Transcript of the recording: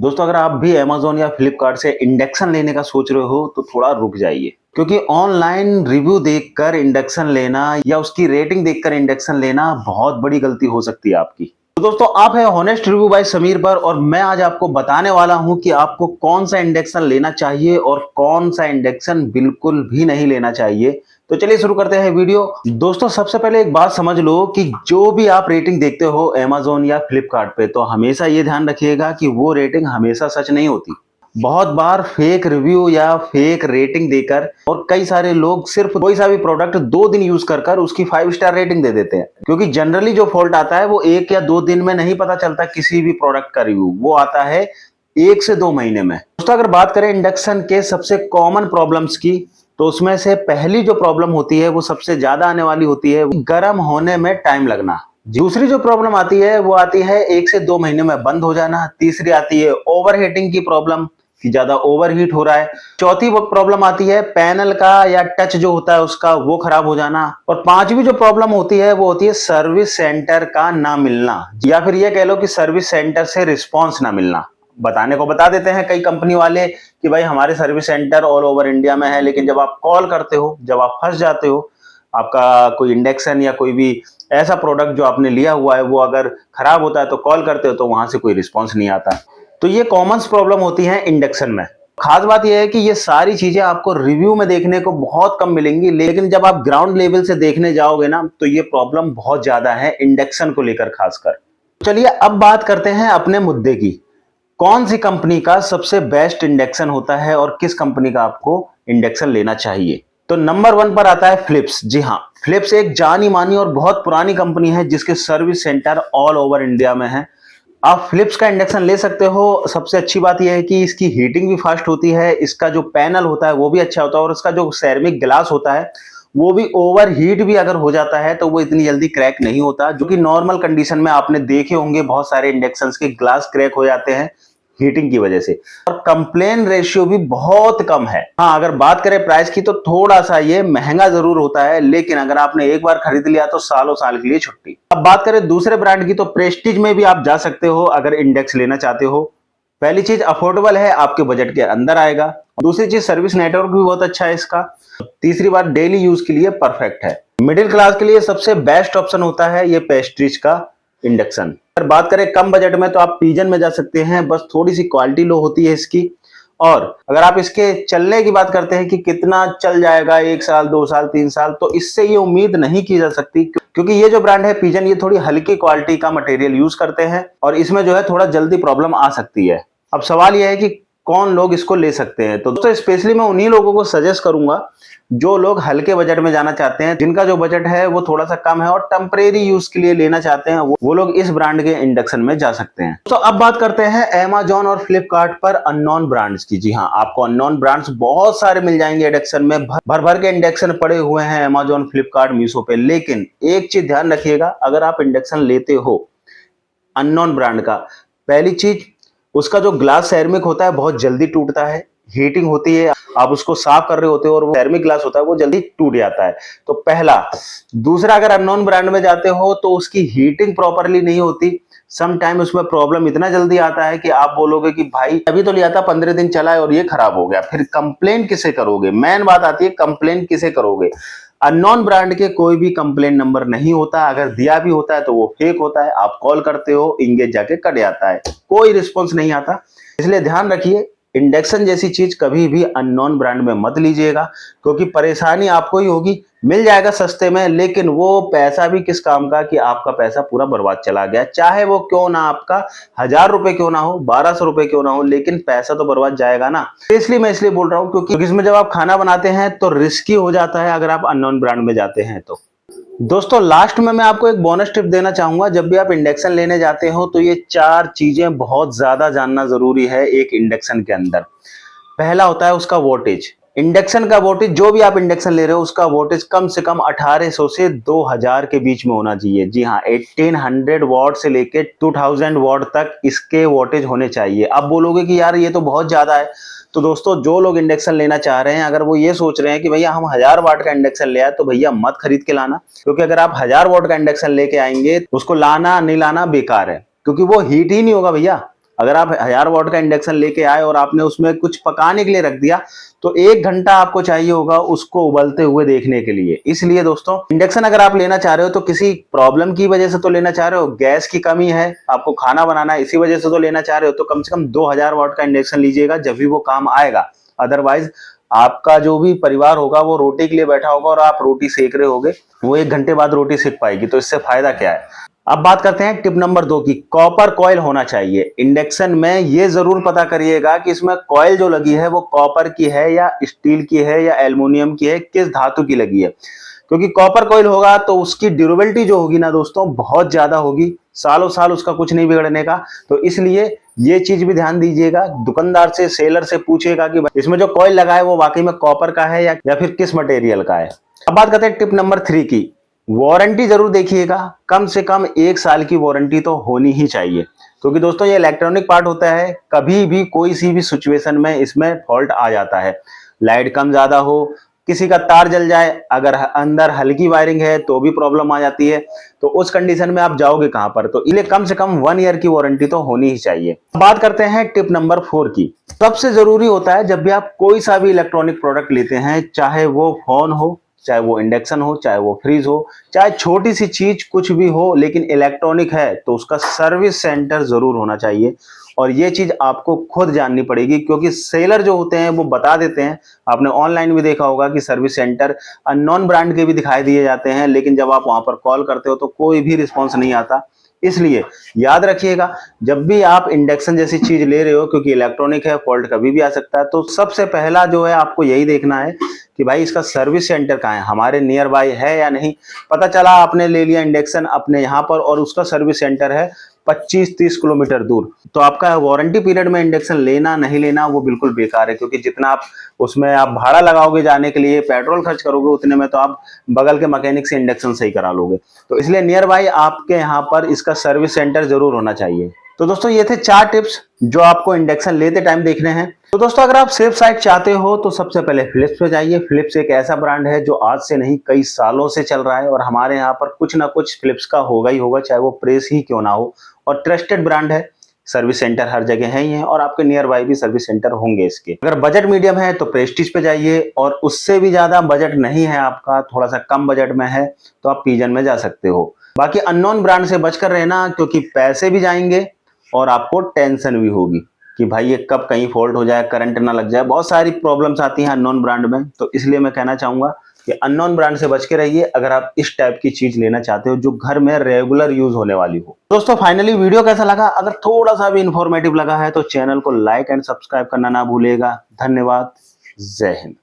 दोस्तों अगर आप भी अमेज़न या फ्लिपकार्ट से इंडक्शन लेने का सोच रहे हो तो थोड़ा रुक जाइए, क्योंकि ऑनलाइन रिव्यू देखकर इंडक्शन लेना या उसकी रेटिंग देखकर इंडक्शन लेना बहुत बड़ी गलती हो सकती है आपकी। तो दोस्तों आप है हॉनेस्ट रिव्यू बाय समीर पर, और मैं आज आपको बताने वाला हूं कि आपको कौन सा इंडक्शन लेना चाहिए और कौन सा इंडक्शन बिल्कुल भी नहीं लेना चाहिए। तो चलिए शुरू करते हैं वीडियो। दोस्तों सबसे पहले एक बात समझ लो कि जो भी आप रेटिंग देखते हो अमेज़न या फ्लिपकार्ट पे, तो हमेशा ये ध्यान रखिएगा कि वो रेटिंग हमेशा सच नहीं होती। बहुत बार फेक रिव्यू या फेक रेटिंग देकर और कई सारे लोग सिर्फ कोई सा भी प्रोडक्ट 2 दिन यूज कर उसकी 5 स्टार रेटिंग दे देते हैं, क्योंकि जनरली जो फॉल्ट आता है वो 1 या 2 दिन में नहीं पता चलता। किसी भी प्रोडक्ट का रिव्यू वो आता है 1 से 2 महीने में। दोस्तों अगर बात करें इंडक्शन के सबसे कॉमन प्रॉब्लम्स की, तो उसमें से पहली जो प्रॉब्लम होती है वो सबसे ज्यादा आने वाली होती है, गर्म होने में टाइम लगना। दूसरी जो प्रॉब्लम आती है वो आती है 1 से 2 महीने में बंद हो जाना। तीसरी आती है ओवरहीटिंग की प्रॉब्लम, कि ज्यादा ओवरहीट हो रहा है। चौथी वो प्रॉब्लम आती है पैनल का या टच जो होता है उसका वो खराब हो जाना। और पांचवी जो प्रॉब्लम होती है वो होती है सर्विस सेंटर का ना मिलना, या फिर ये कह लो कि सर्विस सेंटर से रिस्पॉन्स ना मिलना। बताने को बता देते हैं कई कंपनी वाले कि भाई हमारे service centre all over India में है, लेकिन जब आप कॉल करते हो, जब आप फंस जाते हो, आपका कोई इंडक्शन या कोई भी ऐसा प्रोडक्ट जो आपने लिया हुआ है वो अगर खराब होता है तो कॉल करते हो तो वहां से कोई रिस्पॉन्स नहीं आता। तो ये कॉमन प्रॉब्लम होती है इंडक्शन में। खास बात यह है कि ये सारी चीजें आपको रिव्यू में देखने को बहुत कम मिलेंगी, लेकिन जब आप ग्राउंड लेवल से देखने जाओगे ना तो ये प्रॉब्लम बहुत ज्यादा है इंडक्शन को लेकर खासकर। चलिए अब बात करते हैं अपने मुद्दे की। कौन सी कंपनी का सबसे बेस्ट इंडक्शन होता है और किस कंपनी का आपको इंडक्शन लेना चाहिए। तो नंबर 1 पर आता है फिलिप्स। जी हाँ, फिलिप्स एक जानी मानी और बहुत पुरानी कंपनी है जिसके service centre all over India में है। आप फिलिप्स का इंडक्शन ले सकते हो। सबसे अच्छी बात यह है कि इसकी हीटिंग भी फास्ट होती है, इसका जो पैनल होता है वो भी अच्छा होता है, और इसका जो सेरेमिक ग्लास होता है वो भी ओवर हीट भी अगर हो जाता है तो वो इतनी जल्दी क्रैक नहीं होता, जो कि नॉर्मल कंडीशन में आपने देखे होंगे बहुत सारे इंडक्शंस के ग्लास क्रैक हो जाते हैं हीटिंग की वजह से। और कंप्लेन रेशियो भी बहुत कम है। हाँ, अगर बात करें प्राइस की तो थोड़ा सा ये महंगा जरूर होता है, लेकिन अगर आपने एक बार खरीद लिया तो सालों साल के लिए छुट्टी। अब बात करें दूसरे ब्रांड की, तो प्रेस्टीज में भी आप जा सकते हो अगर इंडेक्स लेना चाहते हो। पहली चीज अफोर्डेबल है, आपके बजट के अंदर आएगा। दूसरी चीज सर्विस नेटवर्क भी बहुत अच्छा है इसका। तीसरी बात डेली यूज के लिए परफेक्ट है। मिडिल क्लास के लिए सबसे बेस्ट ऑप्शन होता है ये प्रेस्टीज का इंडक्शन। अगर बात करें कम बजट में तो आप पिजन में जा सकते हैं, बस थोड़ी सी क्वालिटी लो होती है इसकी। और अगर आप इसके चलने की बात करते हैं कि कितना चल जाएगा, 1 साल 2 साल 3 साल, तो इससे ये उम्मीद नहीं की जा सकती, क्योंकि ये जो ब्रांड है पिजन ये थोड़ी हल्की क्वालिटी का मटेरियल यूज करते हैं और इसमें जो है थोड़ा जल्दी प्रॉब्लम आ सकती है। अब सवाल यह है कि कौन लोग इसको ले सकते हैं। तो दोस्तों स्पेशली मैं उन्हीं लोगों को सजेस्ट करूंगा जो लोग हल्के बजट में जाना चाहते हैं, जिनका जो बजट है वो थोड़ा सा कम है और टेम्परेरी यूज के लिए लेना चाहते हैं, वो लोग इस ब्रांड के इंडक्शन में जा सकते हैं। तो अब बात करते हैं अमेज़न और फ्लिपकार्ट पर अननोन ब्रांड्स की। जी हाँ, आपको अननोन ब्रांड्स बहुत सारे मिल जाएंगे इंडक्शन में। भर भर के इंडक्शन पड़े हुए हैं अमेज़न, फ्लिपकार्ट, मीशो पे। लेकिन एक चीज ध्यान रखिएगा, अगर आप इंडक्शन लेते हो अननोन ब्रांड का, पहली चीज उसका जो ग्लास सेरेमिक होता है बहुत जल्दी टूटता है, हीटिंग होती है, आप उसको साफ कर रहे होते हो और वो सेरेमिक ग्लास होता है वो जल्दी टूट जाता है। तो पहला। दूसरा, अगर अननोन ब्रांड में जाते हो तो उसकी हीटिंग प्रॉपरली नहीं होती। सम टाइम उसमें प्रॉब्लम इतना जल्दी आता है कि आप बोलोगे कि भाई अभी तो लिया था 15 दिन चला है और ये खराब हो गया। फिर कंप्लेन किसे करोगे? मेन बात आती है कंप्लेन किसे करोगे। अननोन ब्रांड के कोई भी कंप्लेन नंबर नहीं होता, अगर दिया भी होता है तो वो फेक होता है। आप कॉल करते हो, इंगेज जाके कट जाता है, कोई रिस्पॉन्स नहीं आता। इसलिए ध्यान रखिए, इंडक्शन जैसी चीज कभी भी अननोन ब्रांड में मत लीजिएगा, क्योंकि परेशानी आपको ही होगी। मिल जाएगा सस्ते में, लेकिन वो पैसा भी किस काम का कि आपका पैसा पूरा बर्बाद चला गया। चाहे वो क्यों ना आपका 1000 रुपए क्यों ना हो, 1200 रुपए क्यों ना हो, लेकिन पैसा तो बर्बाद जाएगा ना। इसलिए मैं इसलिए बोल रहा हूँ क्योंकि इसमें जब आप खाना बनाते हैं तो रिस्की हो जाता है अगर आप अननोन ब्रांड में जाते हैं तो। दोस्तों लास्ट में मैं आपको एक बोनस टिप देना चाहूंगा। जब भी आप इंडक्शन लेने जाते हो तो ये 4 चीजें बहुत ज्यादा जानना जरूरी है एक इंडक्शन के अंदर। पहला होता है उसका वोल्टेज। इंडक्शन का वोल्टेज, जो भी आप इंडक्शन ले रहे हो उसका वोल्टेज कम से कम 1800 से 2000 के बीच में होना चाहिए। जी हाँ, 1800 वॉट से लेके 2000 वॉट तक इसके वोल्टेज होने चाहिए। आप बोलोगे कि यार ये तो बहुत ज्यादा है। तो दोस्तों जो लोग इंडक्शन लेना चाह रहे हैं, अगर वो ये सोच रहे हैं कि भैया हम 1000 वाट का इंडक्शन ले आए, तो भैया मत खरीद के लाना, क्योंकि अगर आप 1000 वाट का इंडक्शन लेके आएंगे उसको लाना नहीं लाना बेकार है, क्योंकि वो हीट ही नहीं होगा भैया। अगर आप 1000 वॉट का इंडक्शन लेके आए और आपने उसमें कुछ पकाने के लिए रख दिया तो 1 घंटा आपको चाहिए होगा उसको उबलते हुए देखने के लिए। इसलिए दोस्तों इंडक्शन अगर आप लेना चाह रहे हो तो किसी प्रॉब्लम की वजह से तो लेना चाह रहे हो, गैस की कमी है, आपको खाना बनाना है, इसी वजह से तो लेना चाह रहे हो, तो कम से कम 2000 वॉट का इंडक्शन लीजिएगा, जब भी वो काम आएगा। अदरवाइज आपका जो भी परिवार होगा वो रोटी के लिए बैठा होगा और आप रोटी सेक रहे होगे, वो 1 घंटे बाद रोटी सेक पाएगी, तो इससे फायदा क्या है। अब बात करते हैं टिप नंबर 2 की। कॉपर कॉइल होना चाहिए इंडक्शन में। ये जरूर पता करिएगा कि इसमें कॉइल जो लगी है वो कॉपर की है या स्टील की है या एल्युमिनियम की है, किस धातु की लगी है। क्योंकि कॉपर कॉइल होगा तो उसकी ड्यूरेबिलिटी जो होगी ना दोस्तों बहुत ज्यादा होगी, सालों साल उसका कुछ नहीं बिगड़ने का। तो इसलिए ये चीज भी ध्यान दीजिएगा, दुकानदार से सेलर से पूछिएगा कि इसमें जो कॉइल लगा है वो वाकई में कॉपर का है या फिर किस मटेरियल का है। अब बात करते हैं टिप नंबर 3 की। वारंटी जरूर देखिएगा, कम से कम 1 साल की वारंटी तो होनी ही चाहिए, क्योंकि दोस्तों ये इलेक्ट्रॉनिक पार्ट होता है, कभी भी कोई सी भी सिचुएशन में इसमें फॉल्ट आ जाता है। लाइट कम ज्यादा हो, किसी का तार जल जाए, अगर अंदर हल्की वायरिंग है तो भी प्रॉब्लम आ जाती है, तो उस कंडीशन में आप जाओगे कहां पर। तो इसलिए कम से कम 1 ईयर की वारंटी तो होनी ही चाहिए। बात करते हैं टिप नंबर 4 की। सबसे जरूरी होता है जब भी आप कोई सा भी इलेक्ट्रॉनिक प्रोडक्ट लेते हैं, चाहे वो फोन हो, चाहे वो इंडक्शन हो, चाहे वो फ्रिज हो, चाहे छोटी सी चीज कुछ भी हो, लेकिन इलेक्ट्रॉनिक है तो उसका सर्विस सेंटर जरूर होना चाहिए। और ये चीज आपको खुद जाननी पड़ेगी, क्योंकि सेलर जो होते हैं वो बता देते हैं। आपने ऑनलाइन भी देखा होगा कि सर्विस सेंटर अननोन ब्रांड के भी दिखाई दिए जाते हैं, लेकिन जब आप वहां पर कॉल करते हो तो कोई भी रिस्पॉन्स नहीं आता। इसलिए याद रखिएगा, जब भी आप इंडक्शन जैसी चीज ले रहे हो, क्योंकि इलेक्ट्रॉनिक है, फॉल्ट कभी भी आ सकता है, तो सबसे पहला जो है आपको यही देखना है कि भाई इसका सर्विस सेंटर कहाँ है, हमारे नियर बाय है या नहीं। पता चला आपने ले लिया इंडक्शन अपने यहाँ पर और उसका सर्विस सेंटर है 25-30 किलोमीटर दूर, तो आपका वारंटी पीरियड में इंडक्शन लेना नहीं लेना वो बिल्कुल बेकार है। क्योंकि जितना आप उसमें आप भाड़ा लगाओगे जाने के लिए, पेट्रोल खर्च करोगे, उतने में तो आप बगल के मैकेनिक से इंडक्शन सही करा लोगे। तो इसलिए नियर बाय आपके यहाँ पर इसका सर्विस सेंटर जरूर होना चाहिए। तो दोस्तों ये थे 4 टिप्स जो आपको इंडक्शन लेते टाइम देखने हैं। तो दोस्तों अगर आप सेफ साइड चाहते हो तो सबसे पहले फिलिप्स पे जाइए। फिलिप्स एक ऐसा ब्रांड है जो आज से नहीं कई सालों से चल रहा है और हमारे यहाँ पर कुछ ना कुछ फिलिप्स का होगा ही होगा, चाहे वो प्रेस ही क्यों ना हो, और ट्रस्टेड ब्रांड है। सर्विस सेंटर हर जगह है ही है और आपके नियर बाय भी सर्विस सेंटर होंगे इसके। अगर बजट मीडियम है तो प्रेस्टीज पे जाइए, और उससे भी ज्यादा बजट नहीं है आपका, थोड़ा सा कम बजट में है, तो आप पिजन में जा सकते हो। बाकी अननोन ब्रांड से बचकर रहना, क्योंकि पैसे भी जाएंगे और आपको टेंशन भी होगी कि भाई ये कब कहीं फॉल्ट हो जाए, करंट ना लग जाए, बहुत सारी प्रॉब्लम्स आती हैं अननोन ब्रांड में। तो इसलिए मैं कहना चाहूंगा कि अननोन ब्रांड से बच के रहिए अगर आप इस टाइप की चीज लेना चाहते हो जो घर में रेगुलर यूज होने वाली हो। दोस्तों फाइनली वीडियो कैसा लगा? अगर थोड़ा सा भी इंफॉर्मेटिव लगा है तो चैनल को लाइक एंड सब्सक्राइब करना ना भूलिएगा। धन्यवाद। जय हिंद।